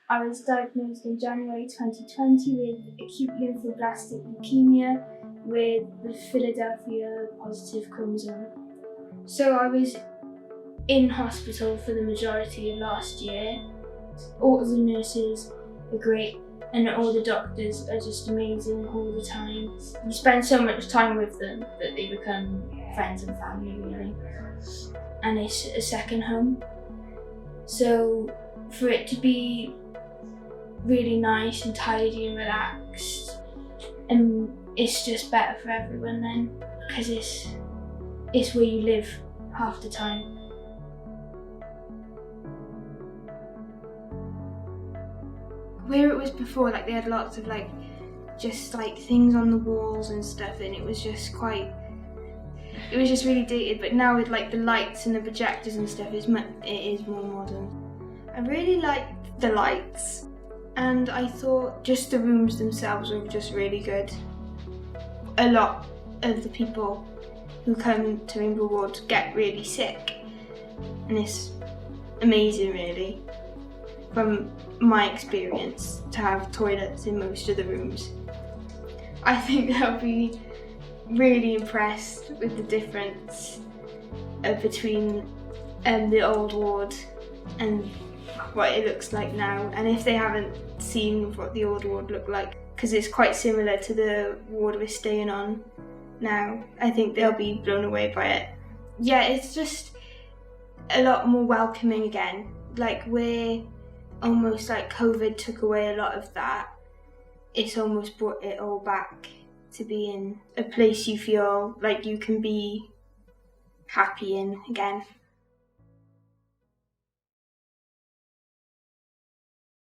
I was diagnosed in January 2020 with acute lymphoblastic leukemia with the Philadelphia positive chromosome. So I was in hospital for the majority of last year. All the nurses are great and all the doctors are just amazing all the time. You spend so much time with them that they become friends and family, really. And it's a second home. So for it to be really nice and tidy and relaxed, and it's just better for everyone then, because it's where you live half the time. Where it was before, like they had lots of just things on the walls and stuff, and it was just really dated. But now with the lights and the projectors and stuff, it is more modern. I really liked the lights, and I thought just the rooms themselves were just really good. A lot of the people who come to Rainbow Ward get really sick, and it's amazing, really, from my experience, to have toilets in most of the rooms. I think they'll be really impressed with the difference between the old ward and what it looks like now, and if they haven't seen what the old ward looked like, because it's quite similar to the ward we're staying on now, I think they'll be blown away by it. Yeah, it's just a lot more welcoming again. We're almost COVID took away a lot of that. It's almost brought it all back to being a place you feel like you can be happy in again.